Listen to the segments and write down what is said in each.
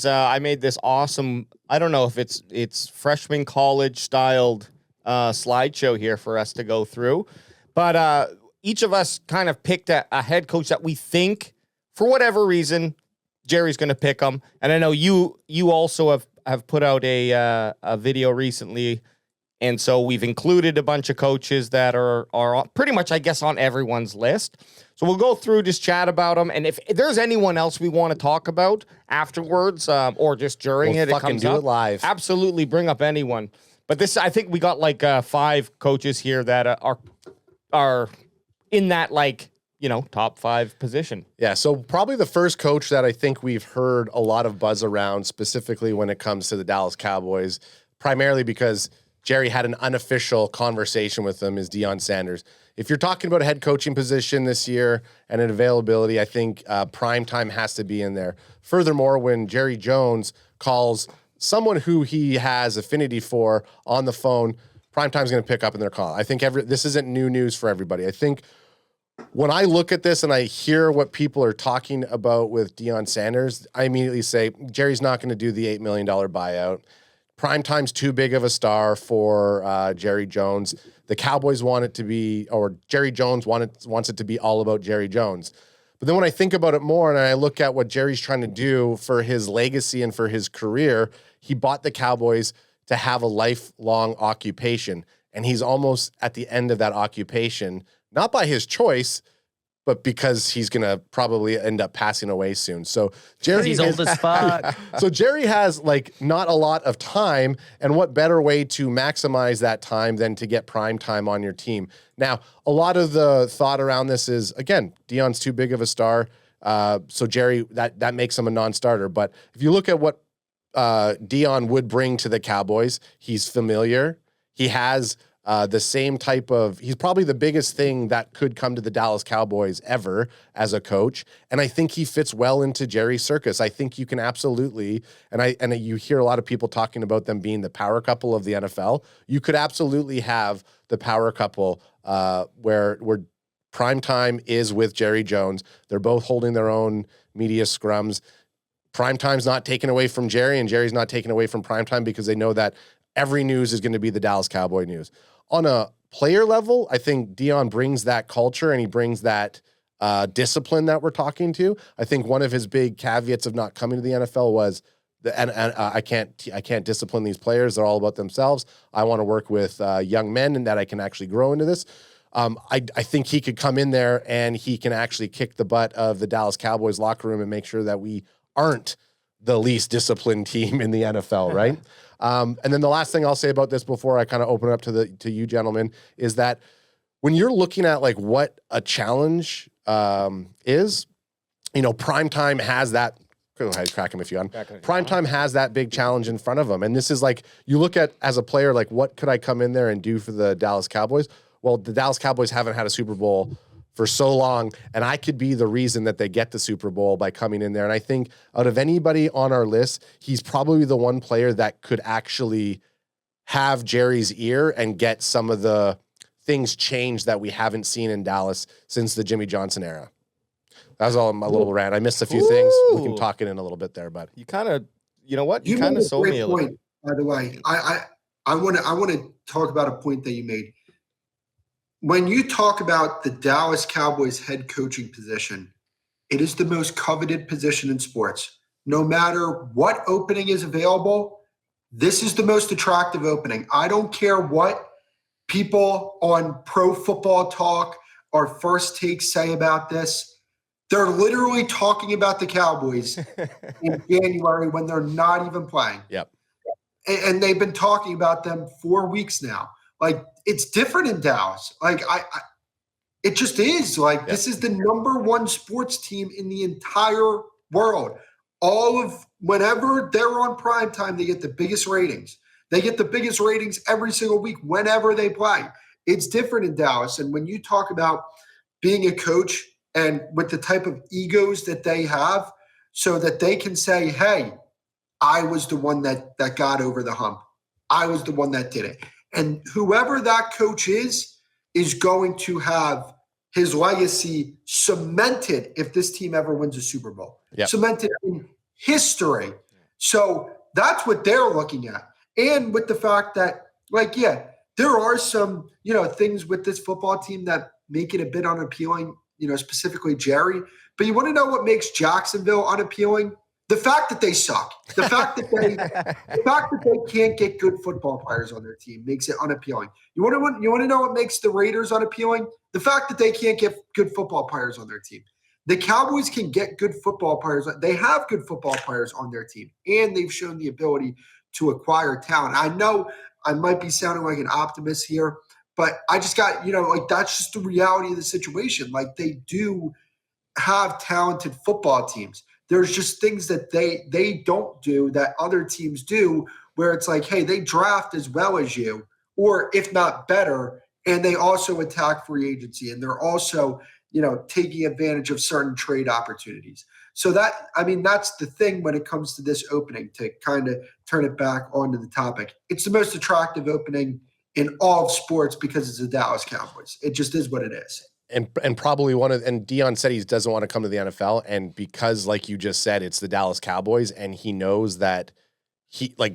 I made this awesome, I don't know if it's freshman college styled slideshow here for us to go through. But each of us kind of picked a head coach that we think, for whatever reason, Jerry's going to pick them. And I know you also have put out a video recently. And so we've included a bunch of coaches that are pretty much, I guess, on everyone's list. So we'll go through, just chat about them. And if there's anyone else we want to talk about afterwards or just during it comes do up, it live. Absolutely bring up anyone. But I think we got like 5 coaches here that are in that top 5 position. Yeah, so probably the first coach that I think we've heard a lot of buzz around, specifically when it comes to the Dallas Cowboys, primarily because Jerry had an unofficial conversation with them, is Deion Sanders. If you're talking about a head coaching position this year and an availability, I think primetime has to be in there. Furthermore, when Jerry Jones calls someone who he has affinity for on the phone, primetime's going to pick up in their call. I think this isn't new news for everybody. I think when I look at this and I hear what people are talking about with Deion Sanders, I immediately say, Jerry's not going to do the $8 million buyout. Primetime's too big of a star for Jerry Jones. The Cowboys want it to be, or Jerry Jones wants it to be all about Jerry Jones. But then when I think about it more and I look at what Jerry's trying to do for his legacy and for his career, he bought the Cowboys to have a lifelong occupation. And he's almost at the end of that occupation, not by his choice, but because he's going to probably end up passing away soon. So he's old as fuck. So Jerry has not a lot of time, and what better way to maximize that time than to get prime time on your team? Now, a lot of the thought around this is, again, Deion's too big of a star. So Jerry, that makes him a non-starter. But if you look at what Deion would bring to the Cowboys, he's familiar. He has the same type of, he's probably the biggest thing that could come to the Dallas Cowboys ever as a coach. And I think he fits well into Jerry's circus. I think you can absolutely, and you hear a lot of people talking about them being the power couple of the NFL. You could absolutely have the power couple where primetime is with Jerry Jones. They're both holding their own media scrums. Primetime's not taken away from Jerry, and Jerry's not taken away from primetime because they know that every news is going to be the Dallas Cowboy news. On a player level, I think Deion brings that culture and he brings that discipline that we're talking to. I think one of his big caveats of not coming to the NFL was, I can't discipline these players. They're all about themselves. I want to work with young men and that I can actually grow into this. I think he could come in there and he can actually kick the butt of the Dallas Cowboys locker room and make sure that we aren't the least disciplined team in the NFL, right? And then the last thing I'll say about this before I kind of open it up to you gentlemen is that when you're looking at what a challenge is, primetime has that. Go ahead, crack him if you want. Primetime has that big challenge in front of them, and this is you look at as a player, what could I come in there and do for the Dallas Cowboys? Well, the Dallas Cowboys haven't had a Super Bowl for so long, and I could be the reason that they get the Super Bowl by coming in there. And I think out of anybody on our list, he's probably the one player that could actually have Jerry's ear and get some of the things changed that we haven't seen in Dallas since the Jimmy Johnson era. That was all my little rant. I missed a few things. We can talk it in a little bit there, but you kind of, you know what? You kind of sold me a little bit. By the way, I want to talk about a point that you made. When you talk about the Dallas Cowboys head coaching position, it is the most coveted position in sports. No matter what opening is available, this is the most attractive opening. I don't care what people on Pro Football Talk or First Take say about this. They're literally talking about the Cowboys in January when they're not even playing. Yep. And they've been talking about them 4 weeks now. It's different in Dallas. It just is. This is the number one sports team in the entire world. Whenever they're on prime time, they get the biggest ratings. They get the biggest ratings every single week whenever they play. It's different in Dallas. And when you talk about being a coach and with the type of egos that they have so that they can say, hey, I was the one that got over the hump. I was the one that did it. And whoever that coach is going to have his legacy cemented if this team ever wins a Super Bowl. Yep. Cemented in history. So that's what they're looking at. And with the fact that, like, yeah, there are some, things with this football team that make it a bit unappealing, specifically Jerry. But you want to know what makes Jacksonville unappealing? The fact that they suck. The fact that they can't get good football players on their team makes it unappealing. You want to know what makes the Raiders unappealing? The fact that they can't get good football players on their team. The Cowboys can get good football players. They have good football players on their team, and they've shown the ability to acquire talent. I know I might be sounding like an optimist here, but I just got, that's just the reality of the situation. Like, they do have talented football teams. There's just things that they don't do that other teams do, where it's like, hey, they draft as well as you, or if not better, and they also attack free agency, and they're also, taking advantage of certain trade opportunities. So that's the thing when it comes to this opening, to kind of turn it back onto the topic. It's the most attractive opening in all of sports because it's the Dallas Cowboys. It just is what it is. And probably and Deion said he doesn't want to come to the NFL. And because, like you just said, it's the Dallas Cowboys, and he knows that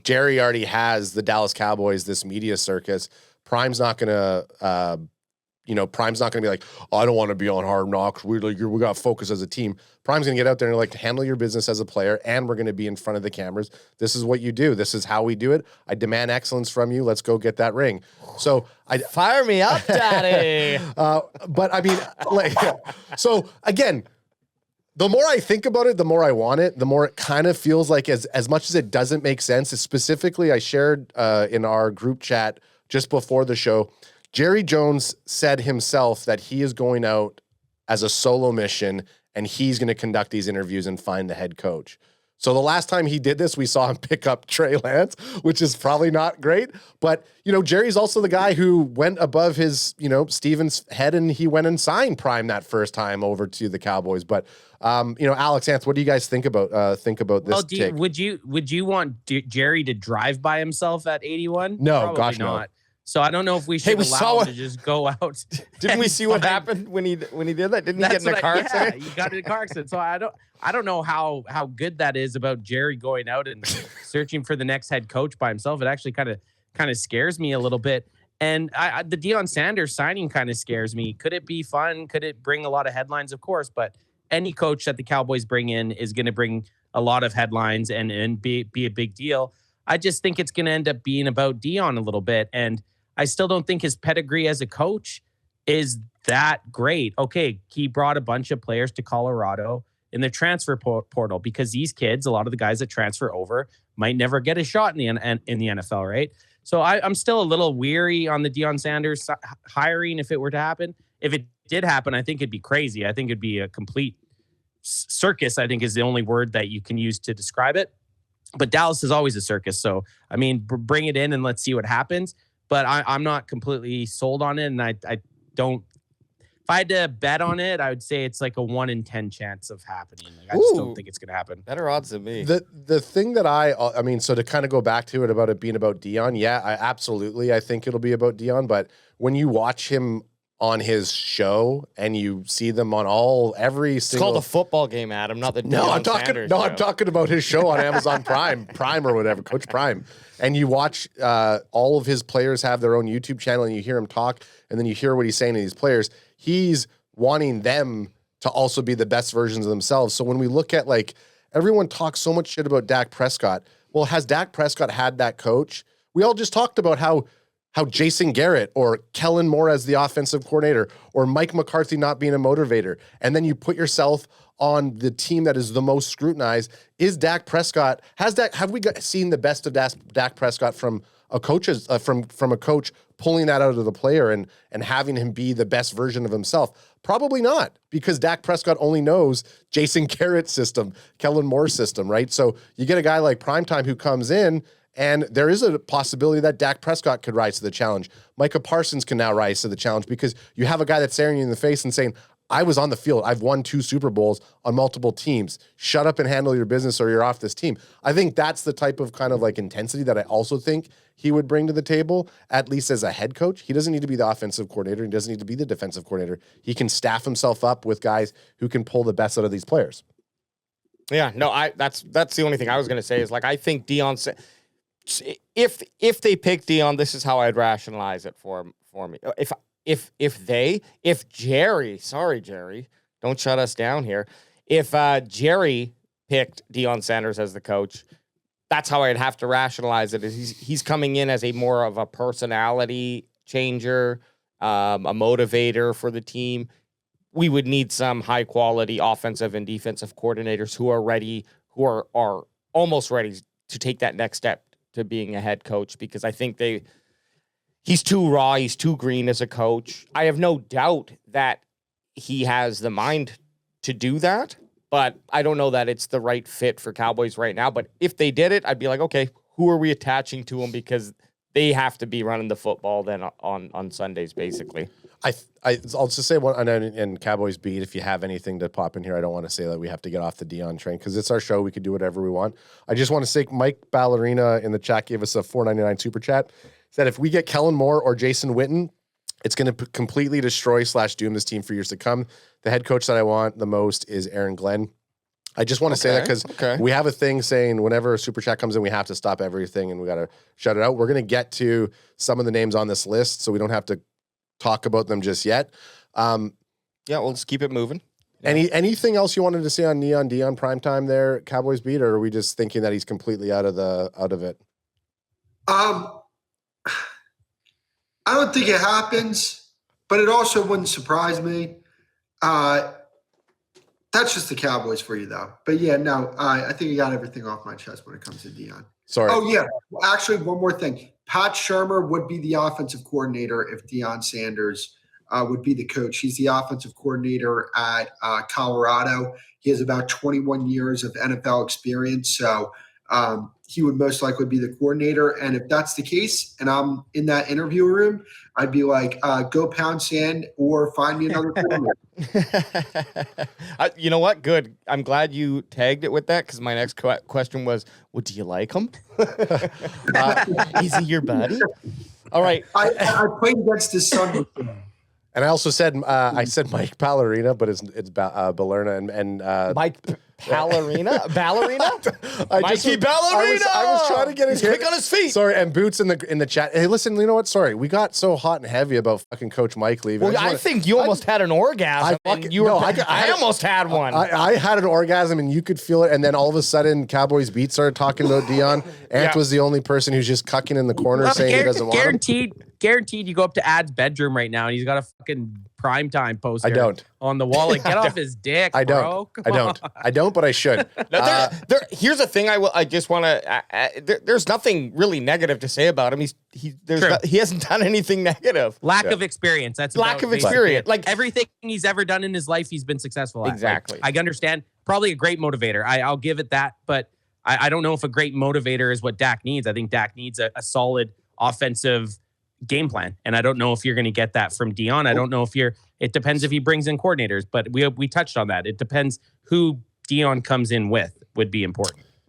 Jerry already has the Dallas Cowboys, this media circus. Prime's not going to, Prime's not going to be like, oh, I don't want to be on Hard Knocks. We got to focus as a team. Prime's going to get out there and handle your business as a player, and we're going to be in front of the cameras. This is what you do. This is how we do it. I demand excellence from you. Let's go get that ring. So fire me up, Daddy. But I mean, so again, the more I think about it, the more I want it, the more it kind of feels like, as much as it doesn't make sense. Specifically, I shared in our group chat just before the show, Jerry Jones said himself that he is going out as a solo mission, and he's going to conduct these interviews and find the head coach. So the last time he did this, we saw him pick up Trey Lance, which is probably not great. But, Jerry's also the guy who went above his, Steven's head, and he went and signed Prime that first time over to the Cowboys. But, Alex, Ants, what do you guys think about this take? Would you want Jerry to drive by himself at 81? No, Probably gosh, not. No. So I don't know if we should allow him to just go out. Didn't we see what happened when he did that? Didn't he get in a car accident? Yeah, he got in a car accident. So I don't know how good that is about Jerry going out and searching for the next head coach by himself. It actually kind of scares me a little bit. And the Deion Sanders signing kind of scares me. Could it be fun? Could it bring a lot of headlines? Of course, but any coach that the Cowboys bring in is going to bring a lot of headlines and be a big deal. I just think it's going to end up being about Deion a little bit. And I still don't think his pedigree as a coach is that great. Okay, he brought a bunch of players to Colorado in the transfer portal because these kids, a lot of the guys that transfer over, might never get a shot in the NFL, right? So I'm still a little weary on the Deion Sanders hiring if it were to happen. If it did happen, I think it'd be crazy. I think it'd be a complete circus, I think is the only word that you can use to describe it. But Dallas is always a circus. So, I mean, bring it in and let's see what happens. But I'm not completely sold on it, and I don't. If I had to bet on it, I would say it's like a 1 in 10 chance of happening. I just don't think it's going to happen. Better odds than me. The thing that I mean, so to kind of go back to it about it being about Deion, yeah, I think it'll be about Deion. But when you watch him on his show and you see them on every single. It's called a football game, Adam, not the I'm talking about his show on Amazon Prime or whatever, Coach Prime. And you watch all of his players have their own YouTube channel, and you hear him talk, and then you hear what he's saying to these players. He's wanting them to also be the best versions of themselves. So when we look at, everyone talks so much shit about Dak Prescott. Well, has Dak Prescott had that coach? We all just talked about how Jason Garrett or Kellen Moore as the offensive coordinator or Mike McCarthy not being a motivator. And then you put yourself on the team that is the most scrutinized. Is Dak Prescott, have we seen the best of Dak Prescott from a coach's, from a coach pulling that out of the player and having him be the best version of himself? Probably not, because Dak Prescott only knows Jason Garrett's system, Kellen Moore's system, right? So you get a guy like Primetime who comes in, and there is a possibility that Dak Prescott could rise to the challenge. Micah Parsons can now rise to the challenge because you have a guy that's staring you in the face and saying, I was on the field. I've won 2 Super Bowls on multiple teams. Shut up and handle your business or you're off this team. I think that's the type of kind of intensity that I also think he would bring to the table, at least as a head coach. He doesn't need to be the offensive coordinator. He doesn't need to be the defensive coordinator. He can staff himself up with guys who can pull the best out of these players. Yeah, no, that's the only thing I was going to say is like I think Deion. If they pick Deion, this is how I'd rationalize it for me. If Jerry, sorry Jerry, don't shut us down here. If Jerry picked Deion Sanders as the coach, that's how I'd have to rationalize it. Is he's coming in as a more of a personality changer, a motivator for the team. We would need some high quality offensive and defensive coordinators who are ready, who are almost ready to take that next step to being a head coach, because I think he's too raw. He's too green as a coach. I have no doubt that he has the mind to do that, but I don't know that it's the right fit for Cowboys right now. But if they did it, I'd be like, okay, who are we attaching to him? Because they have to be running the football then on Sundays, basically. I'll just say one, and Cowboys beat, if you have anything to pop in here, I don't want to say that we have to get off the Deion train because it's our show. We could do whatever we want. I just want to say Mike Ballerina in the chat gave us a $4.99 super chat. Said if we get Kellen Moore or Jason Witten, it's going to completely destroy / doom this team for years to come. The head coach that I want the most is Aaron Glenn. I just want to say that because we have a thing saying whenever a super chat comes in, we have to stop everything and we got to shut it out. We're going to get to some of the names on this list, so we don't have to talk about them just yet. Yeah, we'll just keep it moving. Anything else you wanted to say on Neon Deion primetime there, Cowboys beat, or are we just thinking that he's completely out of it? I don't think it happens, but it also wouldn't surprise me. That's just the Cowboys for you, though. But yeah, no, I think you got everything off my chest when it comes to Deion. Sorry. Oh yeah, actually, one more thing. Pat Shurmur would be the offensive coordinator if Deion Sanders would be the coach. He's the offensive coordinator at Colorado. He has about 21 years of NFL experience, so he would most likely be the coordinator. And if that's the case, and I'm in that interview room, I'd be like, go pound sand or find me another coordinator. You know what? Good. I'm glad you tagged it with that because my next question was, well, do you like him? Is he your buddy? All right. I played against his son. And I also said Mike Ballerina, but it's Ballerina and Mike Ballerina? Mikey Ballerina! I was trying to get his quick on his feet. Sorry, and Boots in the chat. Hey, listen, you know what? Sorry, we got so hot and heavy about fucking Coach Mike leaving. Well, I think you almost had an orgasm. I almost had one. I had an orgasm, and you could feel it. And then all of a sudden, Cowboys beat started talking about Deion. Ant was the only person who's just cucking in the corner saying he doesn't want him. Guaranteed you go up to Ad's bedroom right now and he's got a fucking primetime poster on the wall. Like, get off his dick, I bro. I don't, but I should. Here's the thing I just want to, there's nothing really negative to say about him. He hasn't done anything negative. Lack of experience. That's lack of experience. Like everything he's ever done in his life, he's been successful at. Exactly. Like, I understand. Probably a great motivator. I'll give it that, but I don't know if a great motivator is what Dak needs. I think Dak needs a solid offensive game plan. And I don't know if you're going to get that from Deion. I don't know if it depends if he brings in coordinators, but we touched on that. It depends who Deion comes in with would be important.